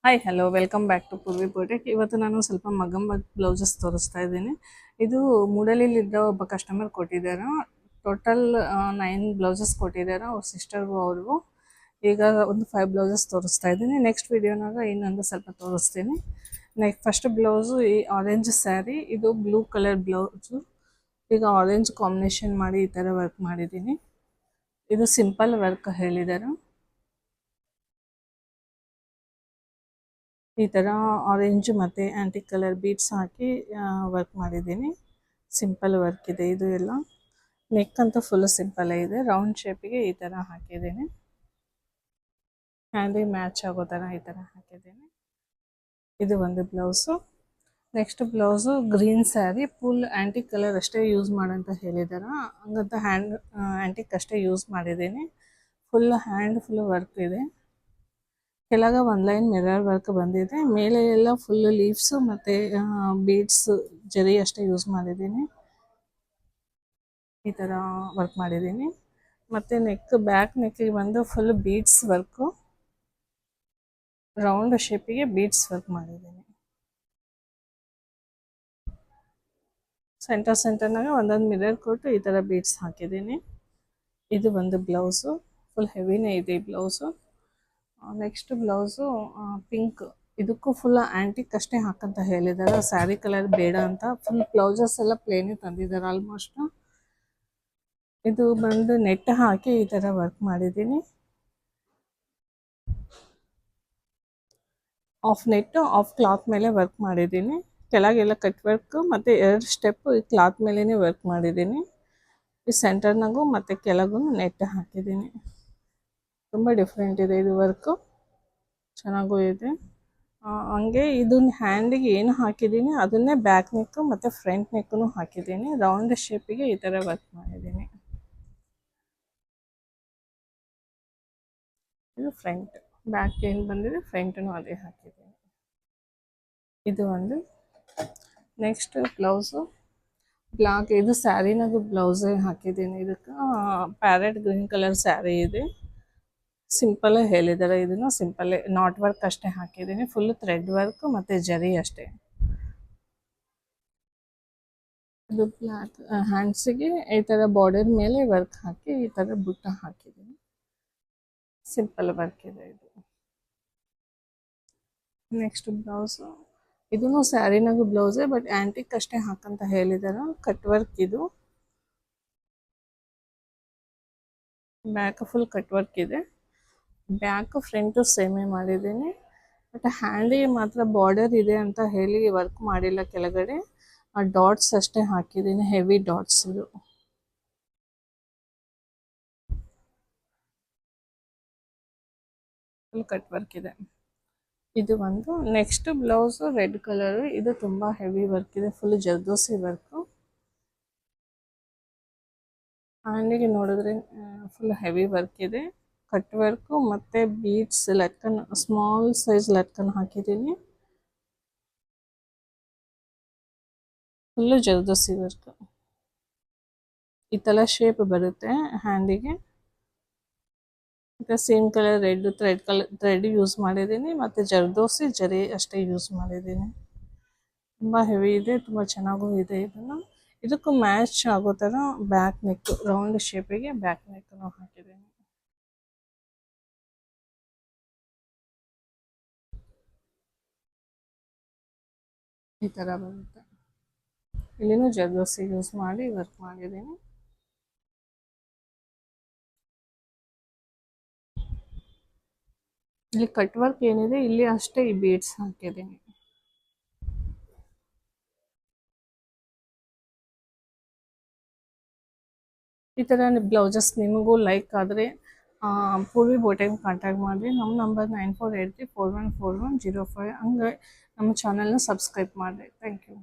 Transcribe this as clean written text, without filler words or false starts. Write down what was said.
Hi hello welcome back to Poorvi boutique. ಇವತ್ತು ನಾನು ಸ್ವಲ್ಪ ಮಗಮ್ ಬ್ಲೌಸಸ್ ತೋರಿಸ್ತಾ ಇದ್ದೀನಿ. ಇದು ಮೂಡಲಿಲ್ಲಿದ್ದ ಒಬ್ಬ ಕಸ್ಟಮರ್ ಕೊಟ್ಟಿದ್ದಾರೆ. ಟೋಟಲ್ 9 ಬ್ಲೌಸಸ್ ಕೊಟ್ಟಿದ್ದಾರೆ ಅವ್ರ ಸಿಸ್ಟರ್ಗೂ ಅವ್ರಿಗೂ. ಈಗ ಒಂದು 5 ಬ್ಲೌಸಸ್ ತೋರಿಸ್ತಾ ಇದ್ದೀನಿ. ನೆಕ್ಸ್ಟ್ ವಿಡಿಯೋನಾಗ ಇನ್ನೊಂದು ಸ್ವಲ್ಪ ತೋರಿಸ್ತೀನಿ. ಫಸ್ಟ್ ಬ್ಲೌಸು ಈ ಆರೆಂಜ್ ಸ್ಯಾರಿ, ಇದು ಬ್ಲೂ ಕಲರ್ ಬ್ಲೌಸು. ಈಗ ಆರೆಂಜ್ ಕಾಂಬಿನೇಷನ್ ಮಾಡಿ ಈ ಥರ ವರ್ಕ್ ಮಾಡಿದ್ದೀನಿ. ಇದು ಸಿಂಪಲ್ ವರ್ಕ್ ಹೇಳಿದ್ದಾರೆ. ಈ ಥರ ಆರೆಂಜ್ ಮತ್ತು ಆ್ಯಂಟಿಕ್ ಕಲರ್ ಬೀಡ್ಸ್ ಹಾಕಿ ವರ್ಕ್ ಮಾಡಿದ್ದೀನಿ. ಸಿಂಪಲ್ ವರ್ಕ್ ಇದೆ ಇದು ಎಲ್ಲ. ನೆಕ್ ಅಂತೂ ಫುಲ್ ಸಿಂಪಲ್ ಇದೆ. ರೌಂಡ್ ಶೇಪಿಗೆ ಈ ಥರ ಹಾಕಿದ್ದೀನಿ. ಹ್ಯಾಂಡಿಗೆ ಮ್ಯಾಚ್ ಆಗೋ ಥರ ಈ ಥರ ಹಾಕಿದ್ದೀನಿ. ಇದು ಒಂದು blouse. Next blouse green sari, full antique colour ಅಷ್ಟೇ ಯೂಸ್ ಮಾಡಂತ ಹೇಳಿದ್ದಾರೆ. ಹಂಗಂತ ಆ್ಯಂಟಿಕ್ ಅಷ್ಟೇ ಯೂಸ್ ಮಾಡಿದ್ದೀನಿ. ಫುಲ್ ವರ್ಕ್ ಇದೆ. ಕೆಳಗೆ ಒಂದು ಲೈನ್ ಮಿರರ್ ವರ್ಕ್ ಬಂದಿದೆ. ಮೇಲೆ ಎಲ್ಲ ಫುಲ್ ಲೀವ್ಸು ಮತ್ತು ಬೀಡ್ಸ್ ಜರಿ ಅಷ್ಟೇ ಯೂಸ್ ಮಾಡಿದ್ದೀನಿ. ಈ ಥರ ವರ್ಕ್ ಮಾಡಿದ್ದೀನಿ. ಮತ್ತು ಬ್ಯಾಕ್ ನೆಕ್ಕಿಗೆ ಬಂದು ಫುಲ್ ಬೀಡ್ಸ್ ವರ್ಕು, ರೌಂಡ್ ಶೇಪಿಗೆ ಬೀಡ್ಸ್ ವರ್ಕ್ ಮಾಡಿದ್ದೀನಿ. ಸೆಂಟರ್ನಾಗ ಒಂದೊಂದು ಮಿರರ್ ಕೊಟ್ಟು ಈ ಥರ ಬೀಡ್ಸ್ ಹಾಕಿದ್ದೀನಿ. ಇದು ಒಂದು ಬ್ಲೌಸು. ಫುಲ್ ಹೆವಿನೇ ಇದೆ ಈ ಬ್ಲೌಸು. Next blouse pink. ಇದಕ್ಕೂ ಫುಲ್ ಆ್ಯಂಟಿಕ್ ಅಷ್ಟೇ ಹಾಕಂತ ಹೇಳಿದ್ದಾರೆ. ಸ್ಯಾರಿ ಕಲರ್ ಬೇಡ ಅಂತ. ಫುಲ್ ಬ್ಲೌಸಸ್ ಎಲ್ಲ ಪ್ಲೇನೇ ತಂದಿದ್ದಾರೆ ಆಲ್ಮೋಸ್ಟ್. ಇದು ಬಂದು ನೆಟ್ ಹಾಕಿ ಈ ಥರ ವರ್ಕ್ ಮಾಡಿದ್ದೀನಿ. ಆಫ್ ನೆಟ್ ಆಫ್ ಕ್ಲಾತ್ ಮೇಲೆ ವರ್ಕ್ ಮಾಡಿದ್ದೀನಿ. ಕೆಳಗೆಲ್ಲ ಕಟ್ ವರ್ಕ್ ಮತ್ತು 2 ಸ್ಟೆಪ್ ಈ ಕ್ಲಾತ್ ಮೇಲೇ ವರ್ಕ್ ಮಾಡಿದ್ದೀನಿ. ಈ ಸೆಂಟರ್ನಾಗೂ ಮತ್ತು ಕೆಳಗೂ ನೆಟ್ ಹಾಕಿದ್ದೀನಿ. ತುಂಬ ಡಿಫ್ರೆಂಟ್ ಇದೆ ಇದು ವರ್ಕು, ಚೆನ್ನಾಗೂ ಇದೆ. ಹಂಗೆ ಇದನ್ನ ಹ್ಯಾಂಡಿಗೆ ಏನು ಹಾಕಿದ್ದೀನಿ ಅದನ್ನೇ ಬ್ಯಾಕ್ ನೆಕ್ಕು ಮತ್ತು ಫ್ರಂಟ್ ನೆಕ್ಕೂ ಹಾಕಿದ್ದೀನಿ. ರೌಂಡ್ ಶೇಪಿಗೆ ಈ ಥರ ವರ್ಕ್ ಮಾಡಿದ್ದೀನಿ. ಇದು ಫ್ರಂಟ್. ಬ್ಯಾಕ್ ಏನು ಬಂದಿದೆ ಫ್ರಂಟೂ ಅದೇ ಹಾಕಿದ್ದೀನಿ. ಇದು ಒಂದು. Next blouse block. ಇದು ಸ್ಯಾರಿನಾಗೂ ಬ್ಲೌಸೇ ಹಾಕಿದ್ದೀನಿ. ಇದಕ್ಕೆ ಪ್ಯಾರೆಟ್ ಗ್ರೀನ್ ಕಲರ್ ಸ್ಯಾರಿ ಇದೆ. ಸಿಂಪಲ್ಲೇ ಹೇಳಿದ್ದಾರೆ. ಇದನ್ನು ಸಿಂಪಲ್ಲೇ ನಾಟ್ ವರ್ಕ್ ಅಷ್ಟೇ ಹಾಕಿದ್ದೀನಿ. ಫುಲ್ ಥ್ರೆಡ್ ವರ್ಕ್ ಮತ್ತು ಜರಿ ಅಷ್ಟೇ. ಇದು ಬ್ಲ್ಯಾಕ್. ಹ್ಯಾಂಡ್ಸಿಗೆ ಈ ಥರ ಬಾರ್ಡರ್ ಮೇಲೆ ವರ್ಕ್ ಹಾಕಿ ಈ ಥರ ಬುಟ್ಟ ಹಾಕಿದ್ದೀನಿ. ಸಿಂಪಲ್ ವರ್ಕ್ ಇದೆ ಇದು. Next blouse. ಇದೂ ಸ್ಯಾರಿನಾಗೂ ಬ್ಲೌಸೇ, ಬಟ್ ಆ್ಯಂಟಿಕ್ ಅಷ್ಟೇ ಹಾಕಂತ ಹೇಳಿದ್ದಾರೆ. ಕಟ್ ವರ್ಕ್ ಇದು. ಬ್ಯಾಕ್ ಫುಲ್ ಕಟ್ ವರ್ಕ್ ಇದೆ. ಬ್ಯಾಕ್ ಫ್ರಂಟು ಸೇಮೇ ಮಾಡಿದ್ದೀನಿ. ಬಟ್ ಹ್ಯಾಂಡಿಗೆ ಮಾತ್ರ ಬಾರ್ಡರ್ ಇದೆ ಅಂತ ಹೇಳಿ ವರ್ಕ್ ಮಾಡಿಲ್ಲ. ಕೆಳಗಡೆ ಆ ಡಾಟ್ಸ್ ಅಷ್ಟೇ ಹಾಕಿದ್ದೀನಿ. ಹೆವಿ ಡಾಟ್ಸ್ ಇದು. ಫುಲ್ ಕಟ್ ವರ್ಕ್ ಇದೆ. ಇದು ಒಂದು. Next blouse red colour. ಇದು ತುಂಬ ಹೆವಿ ವರ್ಕ್ ಇದೆ. Full zardozi work. ಹ್ಯಾಂಡಿಗೆ ನೋಡಿದ್ರೆ ಫುಲ್ ಹೆವಿ ವರ್ಕ್ ಇದೆ. ಕಟ್ ವರ್ಕು ಮತ್ತು beads latkan, small size latkan ಹಾಕಿದ್ದೀನಿ. Full zardozi work. ಈ ಥರ ಶೇಪ್ ಬರುತ್ತೆ ಹ್ಯಾಂಡಿಗೆ. ಮತ್ತು ಸೇಮ್ ಕಲರ್ ಥ್ರೆಡ್ ಯೂಸ್ ಮಾಡಿದ್ದೀನಿ. ಮತ್ತು ಜರ್ದೋಸಿ ಜರಿ ಅಷ್ಟೇ ಯೂಸ್ ಮಾಡಿದ್ದೀನಿ. ತುಂಬ ಹೆವಿ ಇದೆ, ತುಂಬ ಚೆನ್ನಾಗೂ ಇದೆ. ಇದಕ್ಕೂ ಮ್ಯಾಚ್ ಆಗೋ ಥರ ಬ್ಯಾಕ್ ನೆಕ್, ರೌಂಡ್ ಶೇಪಿಗೆ ಬ್ಯಾಕ್ ನೆಕ್ಕನ್ನು ಹಾಕಿದ್ದೀನಿ. ಈ ಥರ ಬರುತ್ತೆ. ಇಲ್ಲಿನೂ ಜರ್ದೋಸಿ ಯೂಸ್ ಮಾಡಿ ವರ್ಕ್ ಮಾಡಿದ್ದೀನಿ. ಇಲ್ಲಿ ಕಟ್ ವರ್ಕ್ ಏನಿದೆ ಇಲ್ಲಿ ಅಷ್ಟೇ ಈ ಬೀಡ್ಸ್ ಹಾಕಿದ್ದೀನಿ. ಈ ಥರ ಬ್ಲೌಸಸ್ ನಿಮಗೂ ಲೈಕ್ ಆದರೆ ಪೂರ್ವಿ ಬೊಟಿಕ್ ಕಾಂಟ್ಯಾಕ್ಟ್ ಮಾಡಿರಿ. ನಮ್ಮ ನಂಬರ್ 9483414105. ಹಂಗೆ ನಮ್ಮ ಚಾನಲ್ನ ಸಬ್ಸ್ಕ್ರೈಬ್ ಮಾಡಿರಿ. Thank you.